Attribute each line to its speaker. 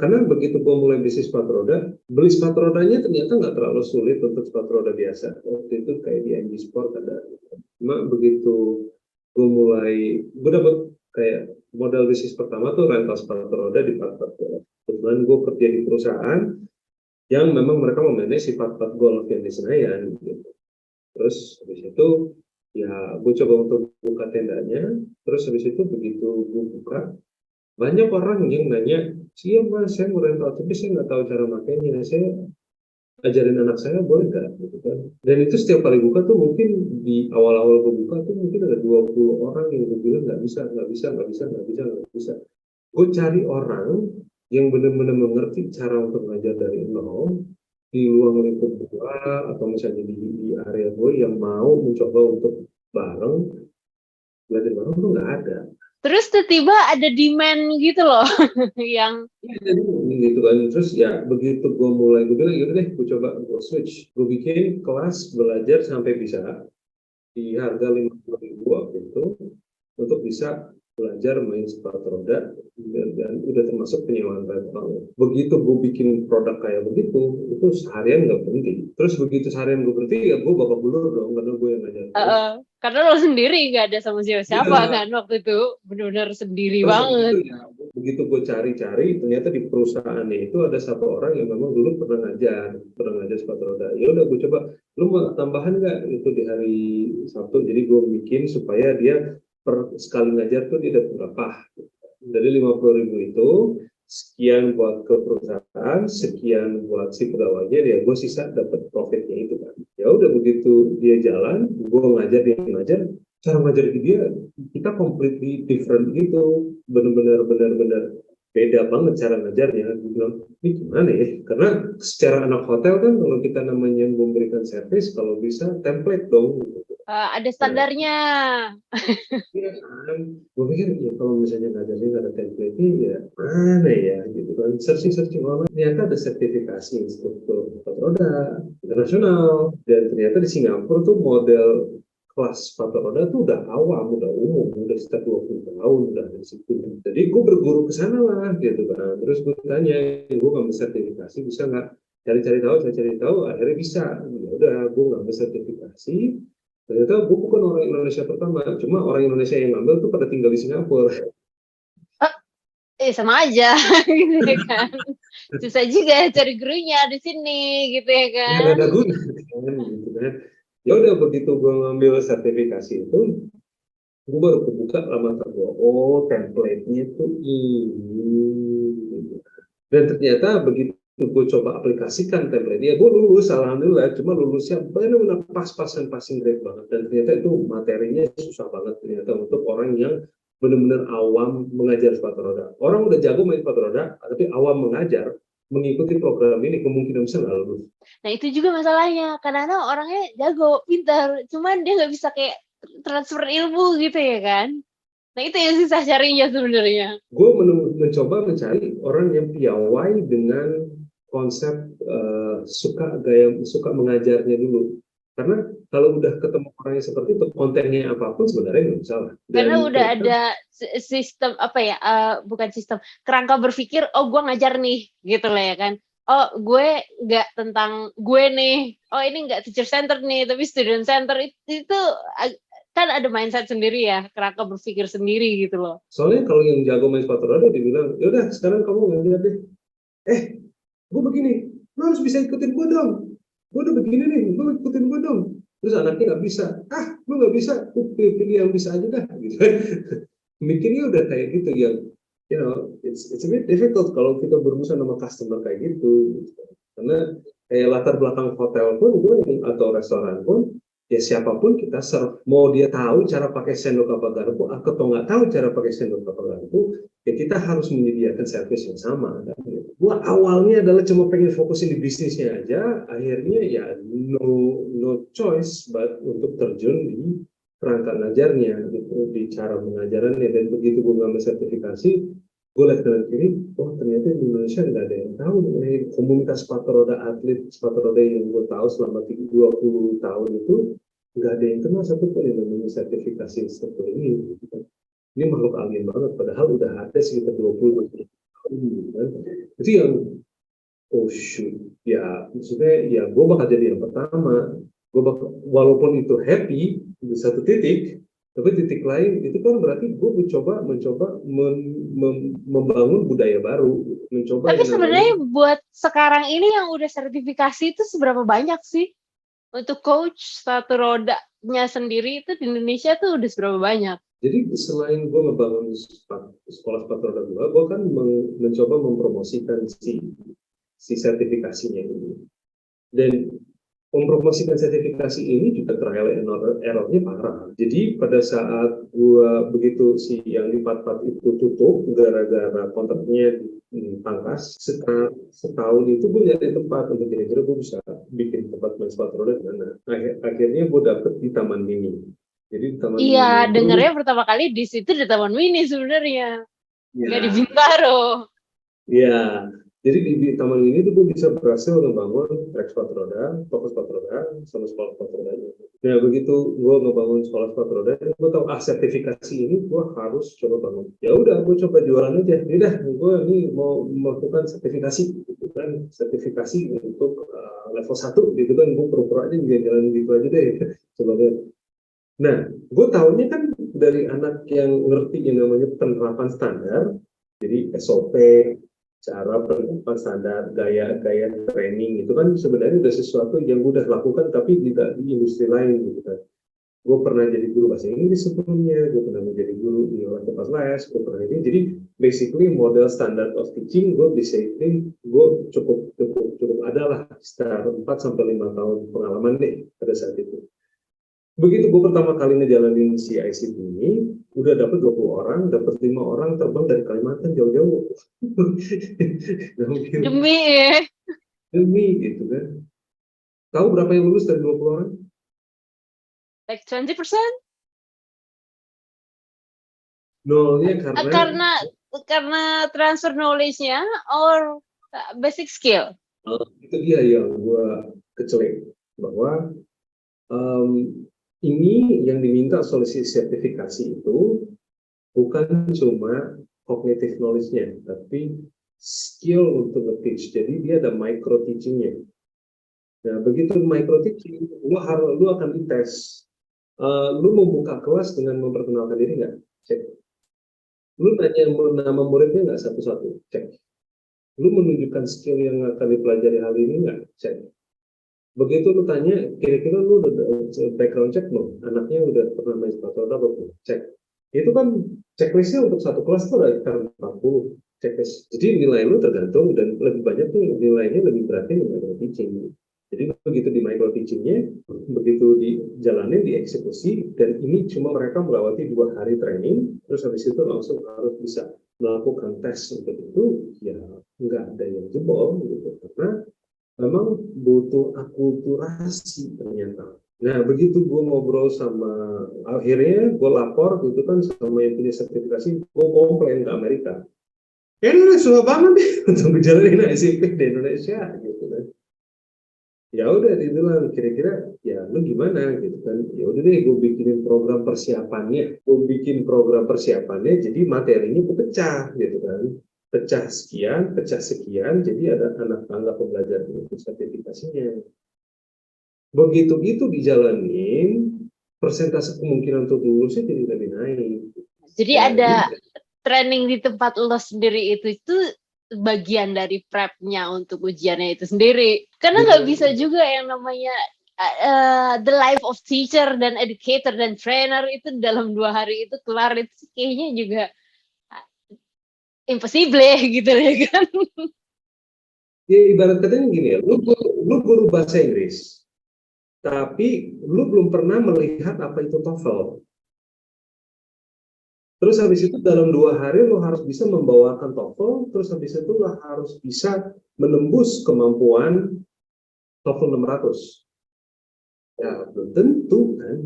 Speaker 1: Karena begitu gue mulai bisnis sepatu roda, beli sepatu rodanya ternyata nggak terlalu sulit untuk sepatu roda biasa. Waktu itu kayak di MG Sport ada. Cuma begitu gue dapet kayak modal bisnis pertama tuh rental sepatu roda di part-part golf. Kebetulan gue kerja di perusahaan yang memang mereka memanage si part-part golf yang di Senayan. Gitu. Terus habis itu ya gue coba untuk buka tendanya. Terus habis itu begitu gue buka, banyak orang yang nanya, iya mas, saya mau rental tapi saya nggak tahu cara makainya, saya ajarin anak saya boleh nggak? Gitu kan. Dan itu setiap kali buka tuh mungkin di awal-awal gue buka tuh mungkin ada 20 orang yang gue bilang nggak bisa, nggak bisa, nggak bisa, nggak bisa, nggak bisa. Gue cari orang yang benar-benar mengerti cara untuk ngajar dari nol di luar lingkup gue atau misalnya di area gue yang mau mencoba untuk bareng belajar bareng tuh nggak ada.
Speaker 2: Terus tiba-tiba ada demand gitu loh yang
Speaker 1: gitu kan. Terus ya begitu gue mulai, gue bilang yaudah deh gue coba gue switch, gue bikin kelas belajar sampai bisa di harga 50.000 waktu itu untuk bisa belajar main sepatu roda dan udah termasuk penyewaan rental. Begitu gue bikin produk kayak begitu, itu seharian nggak berhenti. Terus begitu seharian gue berhenti, ya gue babak belur dong, karena gue yang ngajar.
Speaker 2: Karena lo sendiri nggak ada sama siapa-siapa kan waktu itu, benar-benar sendiri banget.
Speaker 1: Itu, ya, begitu gue cari-cari, ternyata di perusahaannya itu ada satu orang yang memang dulu pernah ngajar sepatu roda. Ya udah gue coba, lu mau tambahan nggak itu di hari Sabtu? Jadi gue bikin supaya dia per sekali ngajar tuh dia dapat berapa. Dari 50.000 itu sekian buat ke perusahaan, sekian buat si pegawainya, dia gue sisa dapat profitnya itu kan. Ya udah begitu dia jalan, gue ngajar dia ngajar, cara ngajar dia kita completely different gitu, benar-benar beda banget cara ngajarnya. Gue bilang ini gimana ya? Karena secara anak hotel kan kalau kita namanya memberikan servis, kalau bisa template dong.
Speaker 2: Ada standarnya.
Speaker 1: Iya kan, gue pikir ya kalau misalnya ngajarnya nggak ada template-nya ya mana ya gitu kan. Searching online ternyata ada sertifikasi instruktur sepatu roda internasional, dan ternyata di Singapura tuh model kelas sepatu roda tuh udah awam, udah umum, udah sekitar 20 tahun udah di situ. Jadi gue berguru ke sana lah gitu kan. Terus gue tanya, gue nggak bisa sertifikasi, bisa nggak? Cari-cari tahu, akhirnya bisa. Ya udah, gue nggak sertifikasi. Ternyata gue bukan orang Indonesia pertama, cuma orang Indonesia yang ngambil tuh pada tinggal di Singapura.
Speaker 2: Sama aja gitu ya kan. Susah juga cari gurunya di sini gitu ya kan.
Speaker 1: Ya ada guna gitu kan. Ya udah begitu gue ngambil sertifikasi itu, gue baru kebuka lama gue, oh template-nya tuh ini. Dan ternyata begitu gue coba aplikasikan template-nya, gue lulus, alhamdulillah, cuma lulusnya benar-benar pas-pasan passing grade banget. Dan ternyata itu materinya susah banget ternyata untuk orang yang benar-benar awam mengajar sepatu roda. Orang udah jago main sepatu roda, tapi awam mengajar, mengikuti program ini kemungkinan besar nggak lulus.
Speaker 2: Nah itu juga masalahnya, kadang-kadang orangnya jago, pintar, cuman dia nggak bisa kayak transfer ilmu gitu ya kan. Nah itu yang susah carinya sebenarnya.
Speaker 1: Gue mencoba mencari orang yang piawai dengan konsep suka mengajarnya dulu. Karena kalau udah ketemu orang yang seperti itu, kontennya apapun sebenarnya nggak salah.
Speaker 2: Karena udah ada sistem apa ya, bukan sistem, kerangka berpikir, oh gue ngajar nih, gitu lah ya kan. Oh gue nggak tentang gue nih, oh ini nggak teacher center nih, tapi student center, itu kan ada mindset sendiri ya, kerangka berpikir sendiri gitu loh.
Speaker 1: Soalnya kalau yang jago main sepatu roda dibilang, yaudah sekarang kamu ngajar deh. Gue begini, lo harus bisa ikutin gue dong. Gue udah begini nih, gue ikutin gue dong. Terus anaknya nggak bisa, lo nggak bisa, pilih yang bisa aja dah. Gitu. Mikirnya udah kayak gitu ya. You know, it's a bit difficult kalau kita berurusan sama customer kayak gitu. Karena kayak latar belakang hotel pun gue atau restoran pun ya siapapun kita serve, mau dia tahu cara pakai sendok apa garpu atau nggak tahu cara pakai sendok apa garpu, ya kita harus menyediakan servis yang sama. Gua awalnya adalah cuma pengen fokusin di bisnisnya aja, akhirnya ya no choice but untuk terjun di perangkat ngajarnya gitu, di cara mengajarannya. Dan begitu gue ngambil sertifikasi, gue lihat kanan kiri, oh ternyata di Indonesia nggak ada yang tahu mengenai komunitas sepatu roda, atlet sepatu roda yang gue tahu selama 20 tahun itu, nggak ada yang kenal satupun yang namanya sertifikasi seperti ini. Ini makhluk alien banget, padahal udah ada sekitar 20 tahun. kan. Itu yang oh shoot, ya maksudnya ya gue bakal jadi yang pertama. Gue bakal, walaupun itu happy di satu titik, tapi titik lain itu kan berarti gue mencoba membangun budaya baru, mencoba
Speaker 2: Tapi
Speaker 1: yang namanya.
Speaker 2: sebenarnya buat sekarang ini yang udah sertifikasi itu seberapa banyak sih? Untuk coach satu rodanya sendiri itu di Indonesia tuh udah seberapa banyak?
Speaker 1: Jadi selain gue ngebangun sekolah sepatu roda gue kan mencoba mempromosikan si sertifikasinya ini. Dan mempromosikan sertifikasi ini juga trial and error-nya parah. Jadi pada saat gua begitu si yang di Pat-Pat itu tutup gara-gara kontraknya dipangkas, setahun itu gue nyari tempat untuk kira-kira gue bisa bikin tempat main sepatu roda di mana. Akhirnya gue dapet di Taman Mini. Jadi di Taman
Speaker 2: Iya,
Speaker 1: Mini itu,
Speaker 2: dengarnya pertama kali di situ di Taman Mini sebenarnya, nggak di
Speaker 1: ya,
Speaker 2: Bintaro.
Speaker 1: ya, jadi di Taman Mini itu gue bisa berhasil ngebangun trek sepatu roda, toko sepatu roda, sama sekolah sepatu rodanya. Nah begitu gue ngebangun sekolah sepatu roda, gue tahu sertifikasi ini gue harus coba bangun. Ya udah, gue coba jualan aja. Udah, gue ini mau melakukan sertifikasi, gitu kan, sertifikasi untuk level 1, gitu kan. Gue pura-pura aja jalan gitu aja deh. Coba lihat. Nah, gue tahunya kan dari anak yang ngerti yang namanya penerapan standar, jadi SOP, cara penerapan standar, gaya-gaya training, itu kan sebenarnya udah sesuatu yang udah lakukan tapi tidak di industri lain gitu kan. Gue pernah jadi guru bahasa Inggris sebelumnya, gue pernah menjadi guru di tempat les, gue pernah ini. Jadi basically model standard of teaching gue basically gue cukup adalah sekitar 4 sampai 5 tahun pengalaman deh pada saat itu. Begitu gue pertama kali ngejalanin si ICT ini, udah dapat 20 orang, dapat 5 orang terbang dari Kalimantan jauh-jauh.
Speaker 2: Demi ya,
Speaker 1: Demi gitu kan. Tahu berapa yang lulus dari 20 orang?
Speaker 2: like 20%?
Speaker 1: Nolnya karena
Speaker 2: Karena transfer knowledge-nya or basic skill.
Speaker 1: itu dia yang gue kecelek bahwa ini yang diminta solusi sertifikasi itu bukan cuma cognitive knowledge-nya, tapi skill untuk nge-teach. Jadi dia ada micro teaching-nya. Nah, begitu micro teaching, lu akan dites. Lu mau buka kelas dengan memperkenalkan diri nggak? Cek. Lu tanya nama muridnya nggak satu-satu? Cek. Lu menunjukkan skill yang akan dipelajari hari ini nggak? Cek. Begitu lu tanya, kira-kira lu udah background check belum? Anaknya udah pernah main sepatu roda belum? Cek. Itu kan checklistnya untuk satu kelas tuh ada sekitar 40 checklist. Jadi nilai lu tergantung dan lebih banyak tuh nilainya lebih beratnya di micro teaching. Jadi begitu di micro teachingnya, begitu dijalanin, dieksekusi, dan ini cuma mereka melewati 2 hari training, terus habis itu langsung harus bisa melakukan tes untuk itu, ya nggak ada yang jebol gitu, karena memang butuh akulturasi ternyata. Nah, begitu gue ngobrol sama, akhirnya gue lapor gitu kan sama yang punya sertifikasi, gue komplain ke Amerika. Ya ini udah susah banget nih untuk ngejalanin ICP di Indonesia gitu kan. Ya udah dibilang kira-kira ya lu gimana gitu kan. Ya udah deh gue bikinin program persiapannya. Gue bikin program persiapannya jadi materinya gue pecah gitu kan. Pecah sekian, jadi ada anak tangga pembelajaran untuk sertifikasinya. Begitu itu dijalanin, persentase kemungkinan untuk lulusnya jadi lebih naik.
Speaker 2: Jadi ada training di tempat lo sendiri itu bagian dari prep-nya untuk ujiannya itu sendiri. Karena nggak bisa juga yang namanya the life of teacher dan educator dan trainer itu dalam 2 hari itu kelar, itu kayaknya juga impossible gitu ya kan.
Speaker 1: Ya ibarat katanya gini ya, lu guru bahasa Inggris, tapi lu belum pernah melihat apa itu TOEFL. Terus habis itu dalam 2 hari lo harus bisa membawakan TOEFL, terus habis itu lo harus bisa menembus kemampuan TOEFL 600. Ya belum tentu kan.